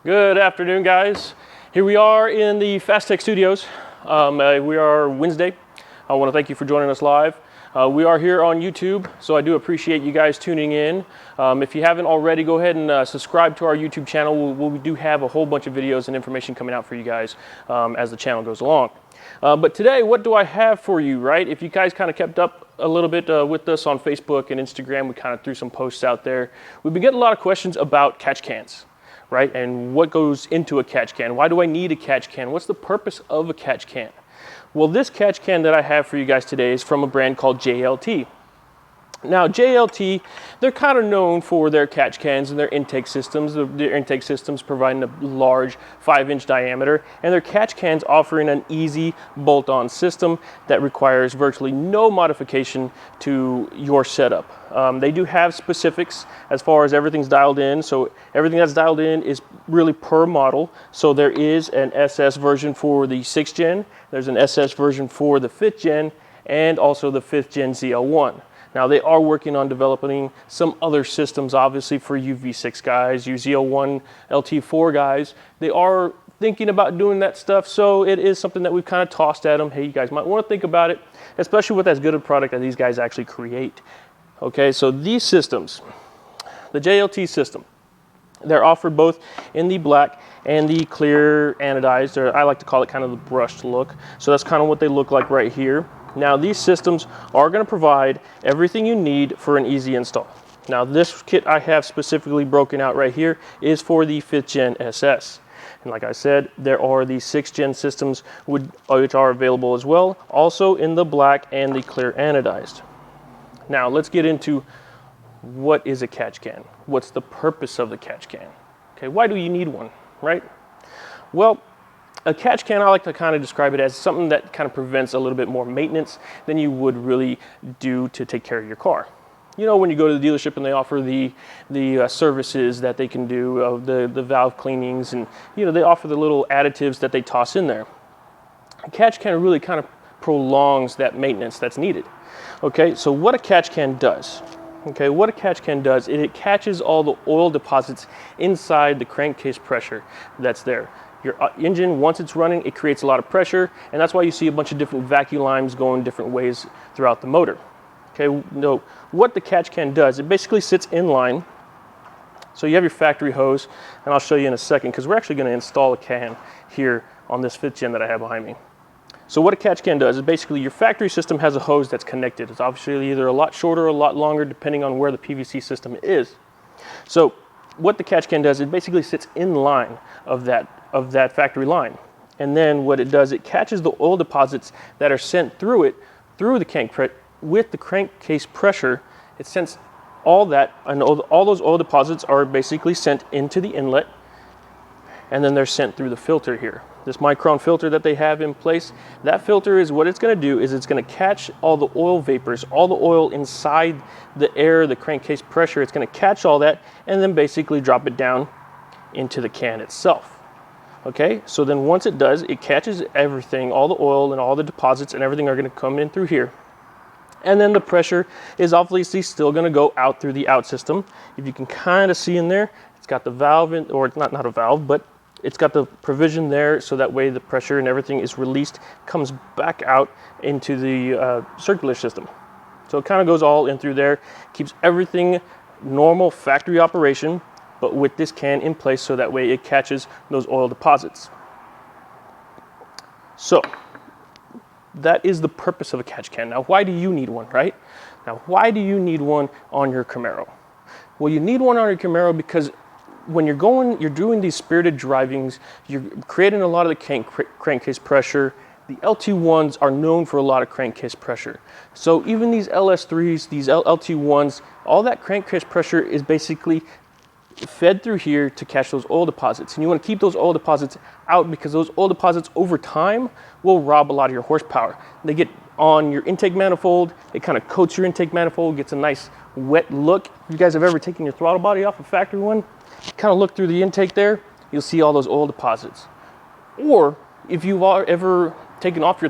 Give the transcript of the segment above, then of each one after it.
Good afternoon, guys. Here we are in the Phastek studios. We are Wednesday. I want to thank you for joining us live. We are here on YouTube, so I do appreciate you guys tuning in. If you haven't already, go ahead and subscribe to our YouTube channel. We do have a whole bunch of videos and information coming out for you guys as the channel goes along. But today, what do I have for you, right? If you guys kind of kept up a little bit with us on Facebook and Instagram, we kind of threw some posts out there. We've been getting a lot of questions about catch cans, right? And what goes into a catch can? Why do I need a catch can? What's the purpose of a catch can? Well, this catch can that I have for you guys today is from a brand called JLT. Now, JLT, they're kind of known for their catch cans and their intake systems. Their intake systems providing a large 5-inch diameter, and their catch cans offering an easy bolt-on system that requires virtually no modification to your setup. They do have specifics as far as everything's dialed in, so everything that's dialed in is really per model. So there is an SS version for the 6th gen, there's an SS version for the 5th gen, and also the 5th gen ZL1. Now, they are working on developing some other systems, obviously, for you V6 guys, you ZL1 LT4 guys. They are thinking about doing that stuff, so it is something that we've kind of tossed at them. Hey, you guys might want to think about it, especially with as good a product that these guys actually create. Okay, so these systems, the JLT system, they're offered both in the black and the clear anodized, or I like to call it kind of the brushed look. So that's kind of what they look like right here. Now, these systems are going to provide everything you need for an easy install. Now, this kit I have specifically broken out right here is for the 5th gen SS. And like I said, there are the 6th gen systems which are available as well, also in the black and the clear anodized. Now, let's get into what is a catch can? What's the purpose of the catch can? Okay, why do you need one, right? Well, a catch can, I like to kind of describe it as something that kind of prevents a little bit more maintenance than you would really do to take care of your car. You know, when you go to the dealership and they offer the services that they can do, the valve cleanings, and you know, they offer the little additives that they toss in there. A catch can really kind of prolongs that maintenance that's needed. Okay, so what a catch can does, okay, what a catch can does, it catches all the oil deposits inside the crankcase pressure that's there. Your engine, once it's running, it creates a lot of pressure, and that's why you see a bunch of different vacuum lines going different ways throughout the motor. Okay, no, what the catch can does, it basically sits in line. So you have your factory hose, and I'll show you in a second, because we're actually going to install a can here on this 5th gen that I have behind me. So what a catch can does is basically your factory system has a hose that's connected. It's obviously either a lot shorter or a lot longer, depending on where the PVC system is. So what the catch can does, it basically sits in line of that factory line. And then what it does, it catches the oil deposits that are sent through it, through the crank with the crankcase pressure. It sends all that, and all those oil deposits are basically sent into the inlet, and then they're sent through the filter here. This micron filter that they have in place, that filter is what it's going to do is it's going to catch all the oil vapors, all the oil inside the air, the crankcase pressure. It's going to catch all that and then basically drop it down into the can itself. Okay, so then once it does, it catches everything, all the oil and all the deposits and everything are going to come in through here. And then the pressure is obviously still going to go out through the out system. If you can kind of see in there, it's got the valve in, or not a valve, but it's got the provision there, so that way the pressure and everything is released, comes back out into the circular system. So it kind of goes all in through there, keeps everything normal factory operation, but with this can in place, so that way it catches those oil deposits. So that is the purpose of a catch can. Now, why do you need one, right? Now, why do you need one on your Camaro? Well, you need one on your Camaro because when you're doing these spirited drivings, you're creating a lot of the crankcase pressure. The LT1s are known for a lot of crankcase pressure. So even these LS3s, these LT1s, all that crankcase pressure is basically fed through here to catch those oil deposits. And you want to keep those oil deposits out because those oil deposits over time will rob a lot of your horsepower. They get on your intake manifold, it kind of coats your intake manifold, gets a nice wet look. If you guys have ever taken your throttle body off a factory one, kind of look through the intake there, you'll see all those oil deposits. Or if you've ever taken off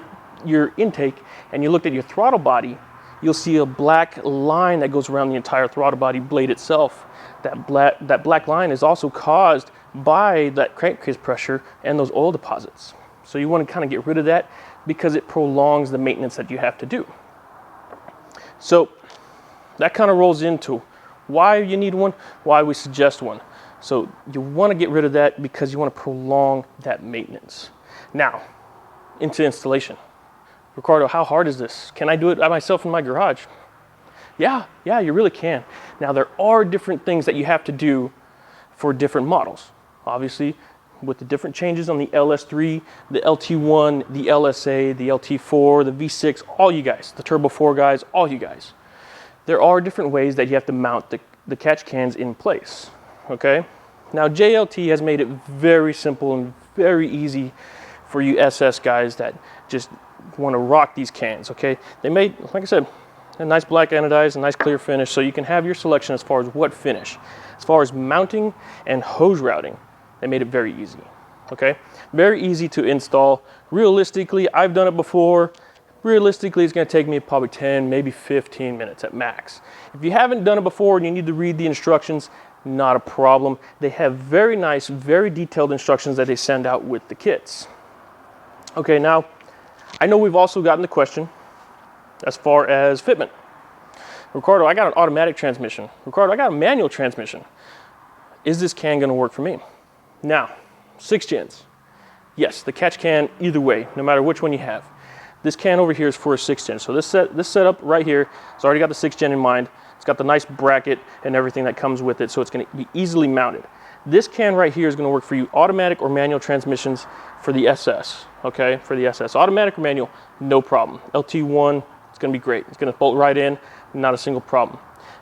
your intake and you looked at your throttle body, you'll see a black line that goes around the entire throttle body blade itself. That black line is also caused by that crankcase pressure and those oil deposits. So you want to kind of get rid of that because it prolongs the maintenance that you have to do. So that kind of rolls into why you need one, why we suggest one. So you want to get rid of that because you want to prolong that maintenance. Now, into installation. Ricardo, how hard is this? Can I do it by myself in my garage? Yeah, you really can. Now, there are different things that you have to do for different models. Obviously, with the different changes on the LS3, the LT1, the LSA, the LT4, the V6, all you guys, the Turbo 4 guys, all you guys. There are different ways that you have to mount the catch cans in place, okay? Now, JLT has made it very simple and very easy for you SS guys that just want to rock these cans, okay? They made, like I said, a nice black anodized, a nice clear finish, so you can have your selection as far as what finish. As far as mounting and hose routing, they made it very easy, okay? Very easy to install. Realistically, I've done it before. Realistically, it's gonna take me probably 10, maybe 15 minutes at max. If you haven't done it before and you need to read the instructions, not a problem. They have very nice, very detailed instructions that they send out with the kits. Okay, now, I know we've also gotten the question as far as fitment. Ricardo, I got an automatic transmission. Ricardo, I got a manual transmission. Is this can gonna work for me? Now, 6 gens. Yes, the catch can either way, no matter which one you have. This can over here is for a 6 gen. So this setup right here, it's already got the 6 gen in mind. It's got the nice bracket and everything that comes with it, so it's gonna be easily mounted. This can right here is gonna work for you automatic or manual transmissions for the SS, okay? For the SS, automatic or manual, no problem. LT1, it's gonna be great. It's gonna bolt right in, not a single problem.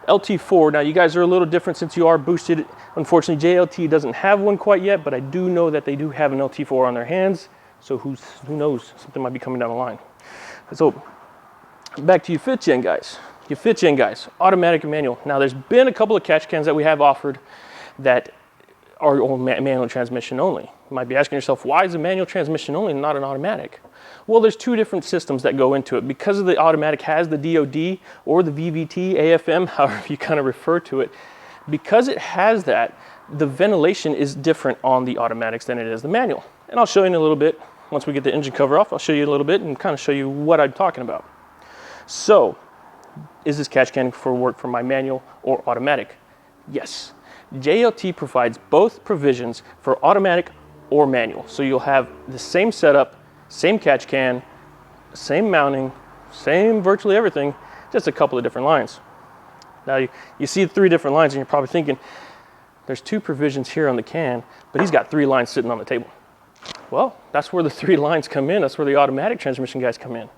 LT4, now you guys are a little different since you are boosted. Unfortunately, JLT doesn't have one quite yet, but I do know that they do have an LT4 on their hands. So who knows, something might be coming down the line. So back to you 5th gen guys. Your 5th gen guys, automatic and manual. Now there's been a couple of catch cans that we have offered that are all manual transmission only. You might be asking yourself, why is a manual transmission only and not an automatic? Well, there's 2 different systems that go into it. Because of the automatic has the DOD or the VVT, AFM, however you kind of refer to it, because it has that, the ventilation is different on the automatics than it is the manual. And I'll show you in a little bit. Once we get the engine cover off, I'll show you a little bit and kind of show you what I'm talking about. So, is this catch can work for my manual or automatic? Yes. JLT provides both provisions for automatic or manual. So you'll have the same setup, same catch can, same mounting, same virtually everything, just a couple of different lines. Now you see 3 different lines and you're probably thinking, there's 2 provisions here on the can, but he's got 3 lines sitting on the table. Well, that's where the 3 lines come in. That's where the automatic transmission guys come in.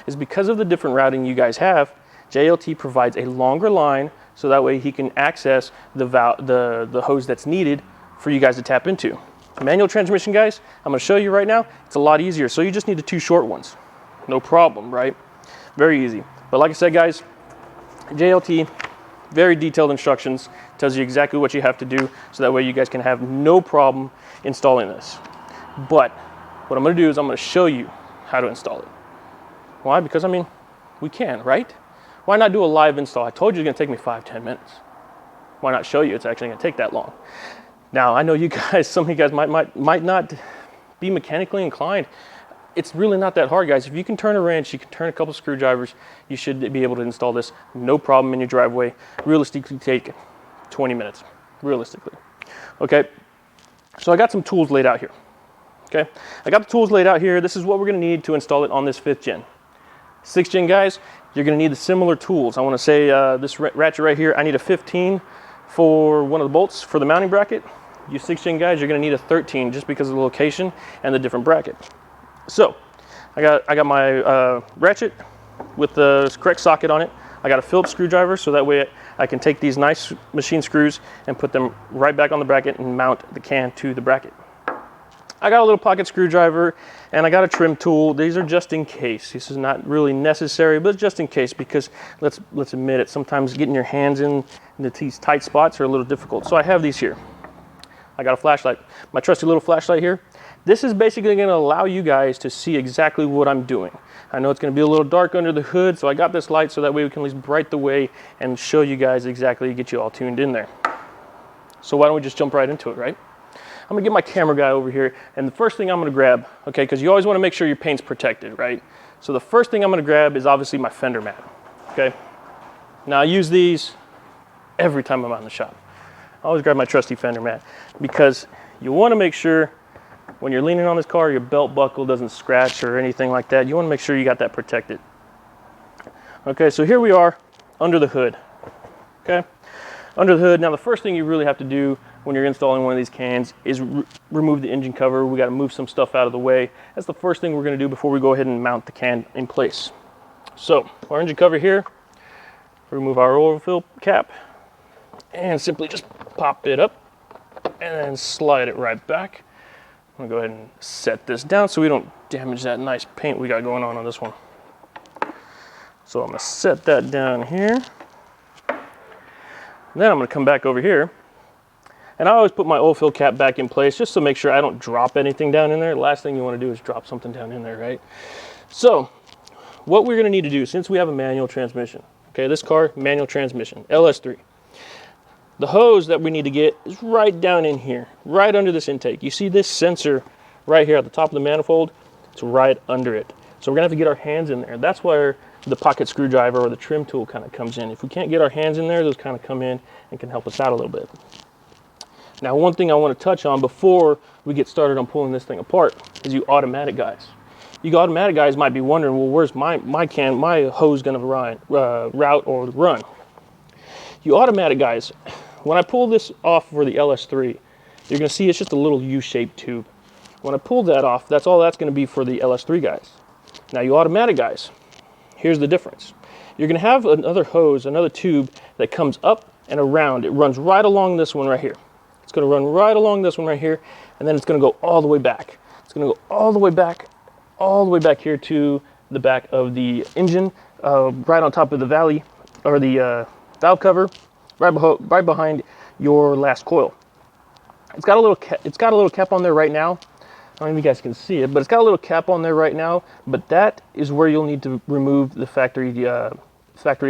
Is because of the different routing you guys have, JLT provides a longer line so that way he can access the hose that's needed for you guys to tap into. Manual transmission guys, I'm gonna show you right now, it's a lot easier. So you just need the 2 short ones. No problem, right? Very easy. But like I said guys, JLT, very detailed instructions, tells you exactly what you have to do so that way you guys can have no problem installing this. But what I'm gonna do is I'm gonna show you how to install it. Why? Because I mean, we can, right? Why not do a live install? I told you it's gonna take me 5-10 minutes. Why not show you it's actually gonna take that long? Now, I know you guys, some of you guys might not be mechanically inclined. It's really not that hard, guys. If you can turn a wrench, you can turn a couple screwdrivers, you should be able to install this, no problem in your driveway. Realistically take 20 minutes, realistically. Okay, so I got some tools laid out here. Okay, I got the tools laid out here. This is what we're gonna need to install it on this 5th gen. 6th gen guys, you're gonna need the similar tools. I wanna say this ratchet right here, I need a 15 for one of the bolts for the mounting bracket. You 6th gen guys, you're gonna need a 13 just because of the location and the different bracket. So, I got my ratchet with the correct socket on it. I got a Phillips screwdriver so that way I can take these nice machine screws and put them right back on the bracket and mount the can to the bracket. I got a little pocket screwdriver and I got a trim tool. These are just in case. This is not really necessary, but just in case because let's admit it, sometimes getting your hands into these tight spots are a little difficult. So I have these here. I got a flashlight, my trusty little flashlight here. This is basically gonna allow you guys to see exactly what I'm doing. I know it's gonna be a little dark under the hood, so I got this light so that way we can at least bright the way and show you guys exactly, get you all tuned in there. So why don't we just jump right into it, right? gonna get my camera guy over here, and the first thing I'm gonna grab, okay, because you always wanna make sure your paint's protected, right? So the first thing I'm gonna grab is obviously my fender mat, okay? Now I use these every time I'm out in the shop. I always grab my trusty fender mat because you wanna make sure when you're leaning on this car, your belt buckle doesn't scratch or anything like that. You wanna make sure you got that protected. Okay, so here we are under the hood, okay? Under the hood. Now the first thing you really have to do when you're installing one of these cans is remove the engine cover. We gotta move some stuff out of the way. That's the first thing we're gonna do before we go ahead and mount the can in place. So our engine cover here, remove our oil fill cap, and simply just pop it up and then slide it right back. I'm gonna go ahead and set this down so we don't damage that nice paint we got going on this one. So I'm gonna set that down here. Then I'm gonna come back over here, and I always put my oil fill cap back in place just to make sure I don't drop anything down in there. The last thing you wanna do is drop something down in there, right? So what we're gonna need to do, since we have a manual transmission, okay, this car, manual transmission, LS3. The hose that we need to get is right down in here, right under this intake. You see this sensor right here at the top of the manifold? It's right under it. So we're gonna have to get our hands in there. That's where the pocket screwdriver or the trim tool kind of comes in. If we can't get our hands in there, those kind of come in and can help us out a little bit. Now, one thing I want to touch on before we get started on pulling this thing apart is you automatic guys. You automatic guys might be wondering, well, where's my hose gonna route or run? You automatic guys, when I pull this off for the LS3, you're gonna see it's just a little U-shaped tube. When I pull that off, that's all that's gonna be for the LS3 guys. Now you automatic guys, here's the difference. You're gonna have another hose, another tube that comes up and around. It runs right along this one right here. It's gonna run right along this one right here, and then it's gonna go all the way back. It's gonna go all the way back here to the back of the engine, right on top of the valve cover, right behind your last coil. It's got a little cap on there right now. I don't know if you guys can see it, but it's got a little cap on there right now, but that is where you'll need to remove the factory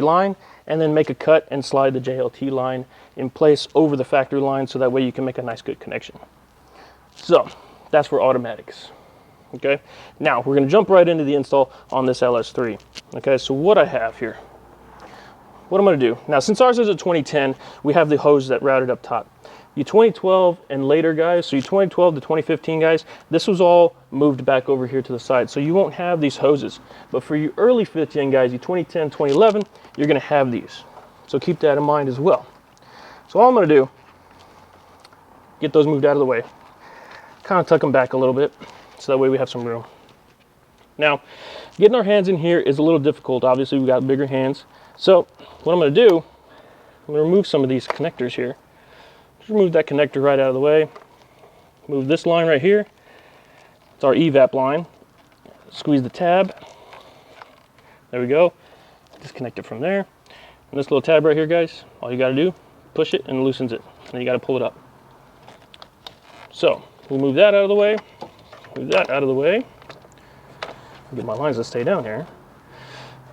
line and then make a cut and slide the JLT line in place over the factory line so that way you can make a nice good connection. So that's for automatics. Okay, now we're going to jump right into the install on this LS3. Okay, so what I have here, what I'm going to do now, since ours is a 2010, we have the hose that routed up top. You 2012 and later guys, so you 2012 to 2015 guys, this was all moved back over here to the side, so you won't have these hoses. But for you early 15 guys, you 2010, 2011, you're going to have these. So keep that in mind as well. So all I'm going to do, get those moved out of the way, kind of tuck them back a little bit, so that way we have some room. Now, getting our hands in here is a little difficult. Obviously, we've got bigger hands. So what I'm going to do, I'm going to remove some of these connectors here. Just remove that connector right out of the way. Move this line right here. It's our evap line. Squeeze the tab. There we go. Disconnect it from there. And this little tab right here, guys, all you got to do, push it and it loosens it. And you got to pull it up. So we'll move that out of the way. Move that out of the way. Get my lines to stay down here.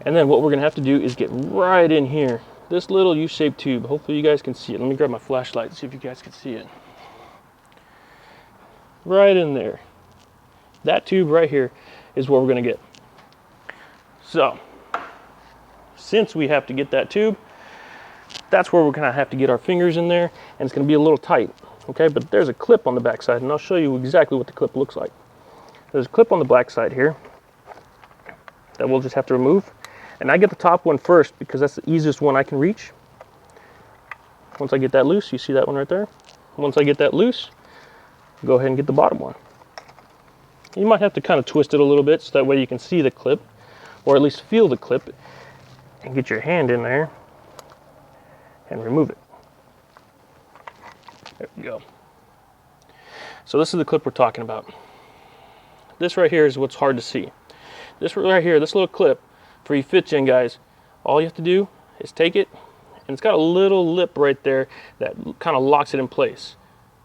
And then what we're going to have to do is get right in here. This little U-shaped tube. Hopefully you guys can see it. Let me grab my flashlight and see if you guys can see it. Right in there. That tube right here is what we're going to get. So, since we have to get that tube, that's where we're going to have to get our fingers in there, and it's going to be a little tight. Okay, but there's a clip on the back side, and I'll show you exactly what the clip looks like. There's a clip on the black side here that we'll just have to remove. And I get the top one first because that's the easiest one I can reach. Once I get that loose, you see that one right there? Once I get that loose, go ahead and get the bottom one. You might have to kind of twist it a little bit so that way you can see the clip, or at least feel the clip, and get your hand in there and remove it. There we go. So this is the clip we're talking about. This right here is what's hard to see. This right here, this little clip, for you fit gen guys, all you have to do is take it, and it's got a little lip right there that kind of locks it in place.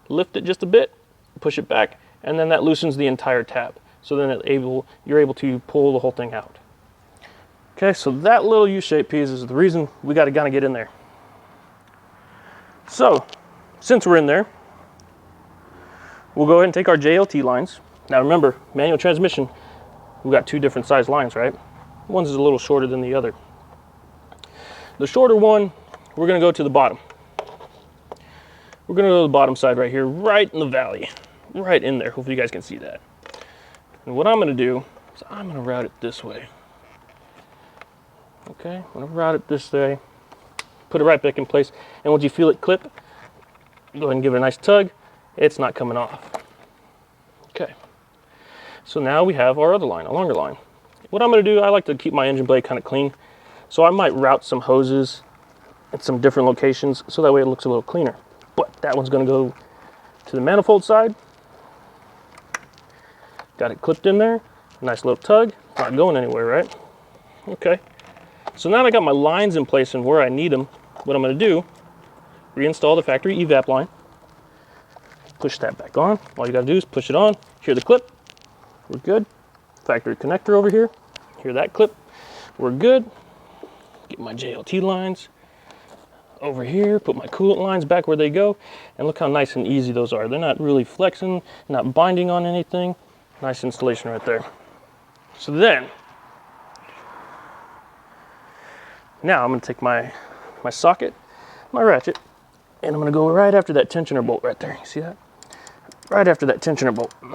Lift it just a bit, push it back, and then that loosens the entire tab. So then you're able to pull the whole thing out. Okay, so that little U-shaped piece is the reason we got to kind of get in there. So, since we're in there, we'll go ahead and take our JLT lines. Now remember, manual transmission, we've got two different size lines, right? One's is a little shorter than the other. The shorter one, we're gonna go to the bottom. We're gonna go to the bottom side right here, right in the valley, right in there. Hopefully you guys can see that. And what I'm gonna do is I'm gonna route it this way. Okay, I'm gonna route it this way, put it right back in place, and once you feel it clip, go ahead and give it a nice tug. It's not coming off. Okay, so now we have our other line, a longer line. What I'm gonna do, I like to keep my engine blade kind of clean, so I might route some hoses at some different locations so that way it looks a little cleaner. But that one's gonna go to the manifold side. Got it clipped in there, nice little tug, not going anywhere, right? Okay. So now that I got my lines in place and where I need them, what I'm going to do, reinstall the factory evap line, push that back on. All you got to do is push it on, hear the clip, we're good. Factory connector over here, hear that clip, we're good. Get my JLT lines over here, put my coolant lines back where they go, and look how nice and easy those are. They're not really flexing, not binding on anything. Nice installation right there. So then, now I'm going to take my socket, my ratchet, and I'm going to go right after that tensioner bolt right there. You see that? Right after that tensioner bolt. I'm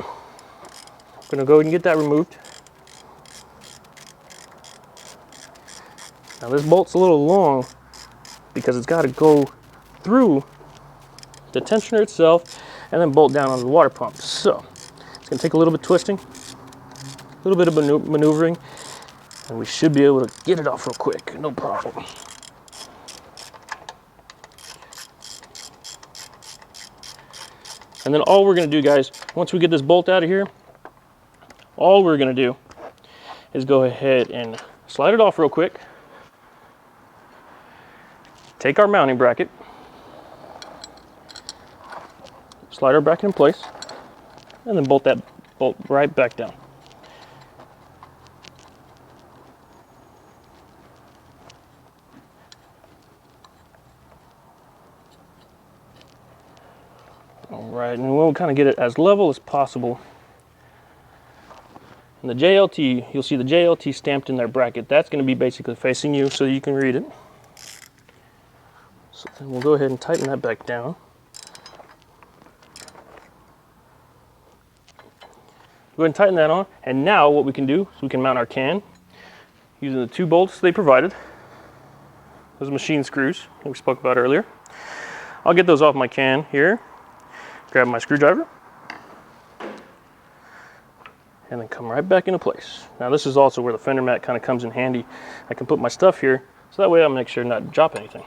going to go ahead and get that removed. Now this bolt's a little long because it's got to go through the tensioner itself and then bolt down on the water pump. So it's going to take a little bit of twisting, a little bit of maneuvering, and we should be able to get it off real quick, no problem. And then all we're gonna do, guys, once we get this bolt out of here, all we're gonna do is go ahead and slide it off real quick, take our mounting bracket, slide our bracket in place, and then bolt that bolt right back down. All right, and we'll kind of get it as level as possible. And the JLT, you'll see the JLT stamped in their bracket. That's going to be basically facing you so you can read it. So then we'll go ahead and tighten that back down. Go ahead and tighten that on. And now what we can do is we can mount our can using the 2 bolts they provided. Those machine screws that we spoke about earlier. I'll get those off my can here. Grab my screwdriver, and then come right back into place. Now this is also where the fender mat kind of comes in handy. I can put my stuff here, so that way I'll make sure not to drop anything.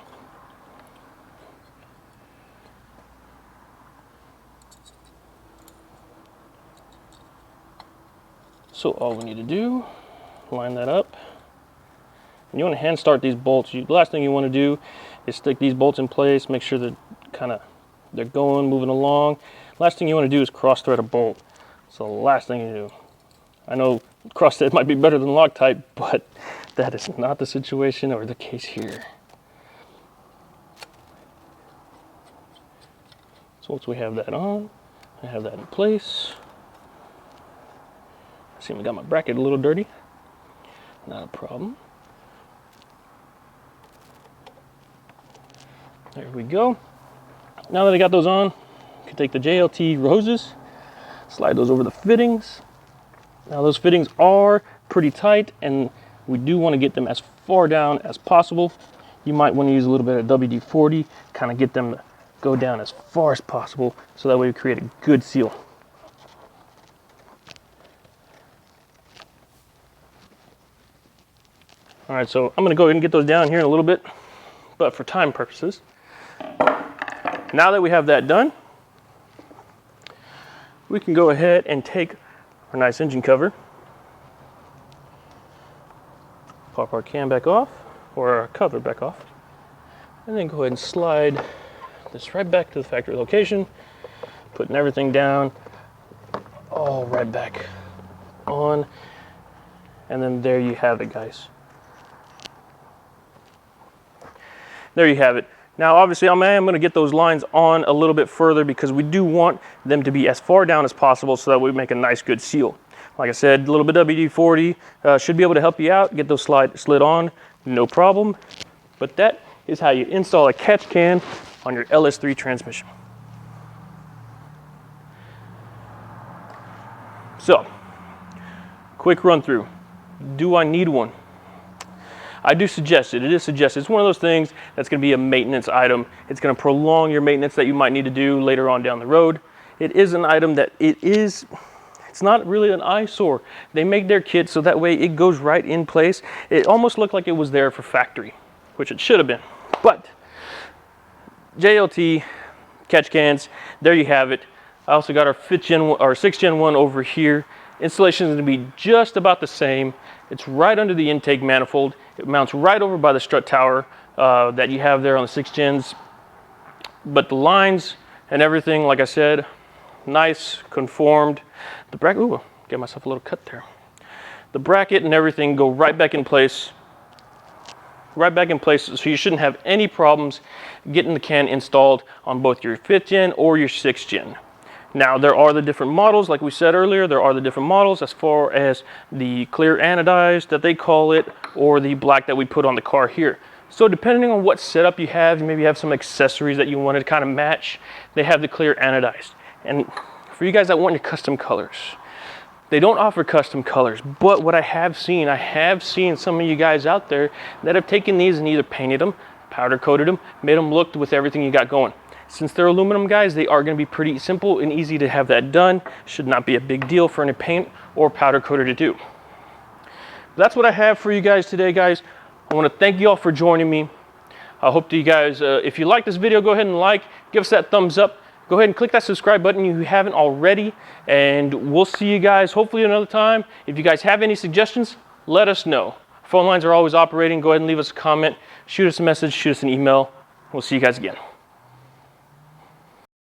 So all we need to do, line that up. And you want to hand start these bolts. The last thing you want to do is stick these bolts in place, make sure that they're going, moving along. Last thing you want to do is cross thread a bolt. So the last thing you do. I know cross thread might be better than Loctite, but that is not the situation or the case here. So once we have that on, I have that in place. I see we got my bracket a little dirty. Not a problem. There we go. Now that I got those on, you can take the JLT hoses, slide those over the fittings. Now those fittings are pretty tight and we do want to get them as far down as possible. You might want to use a little bit of WD-40, kind of get them to go down as far as possible so that way we create a good seal. All right, so I'm going to go ahead and get those down here in a little bit, but for time purposes, now that we have that done, we can go ahead and take our nice engine cover, pop our can back off, or our cover back off, and then go ahead and slide this right back to the factory location, putting everything down, all right back on, and then there you have it, guys. There you have it. Now obviously I am going to get those lines on a little bit further because we do want them to be as far down as possible so that we make a nice good seal. Like I said, a little bit of WD-40 should be able to help you out, get those slid on, no problem. But that is how you install a catch can on your LS3 transmission. So, quick run through. Do I need one? I do suggest it. It is suggested. It's one of those things that's going to be a maintenance item. It's going to prolong your maintenance that you might need to do later on down the road. It is an item that it's not really an eyesore. They make their kit so that way it goes right in place. It almost looked like it was there for factory, which it should have been. But JLT catch cans, there you have it. I also got our 6th Gen one over here. Installation is going to be just about the same. It's right under the intake manifold. It mounts right over by the strut tower that you have there on the 6th Gens. But the lines and everything, like I said, nice, conformed. The bracket, ooh, get myself a little cut there. The bracket and everything go right back in place. Right back in place, so you shouldn't have any problems getting the can installed on both your 5th Gen or your 6th Gen. Now there are the different models, like we said earlier, there are the different models as far as the clear anodized that they call it, or the black that we put on the car here. So depending on what setup you have, you maybe have some accessories that you want to kind of match, they have the clear anodized. And for you guys that want your custom colors, they don't offer custom colors, but what I have seen some of you guys out there that have taken these and either painted them, powder coated them, made them look with everything you got going. Since they're aluminum guys, they are going to be pretty simple and easy to have that done. Should not be a big deal for any paint or powder coater to do. That's what I have for you guys today, guys. I want to thank you all for joining me. I hope that you guys, if you like this video, go ahead and like, give us that thumbs up. Go ahead and click that subscribe button if you haven't already. And we'll see you guys hopefully another time. If you guys have any suggestions, let us know. Phone lines are always operating. Go ahead and leave us a comment, shoot us a message, shoot us an email. We'll see you guys again.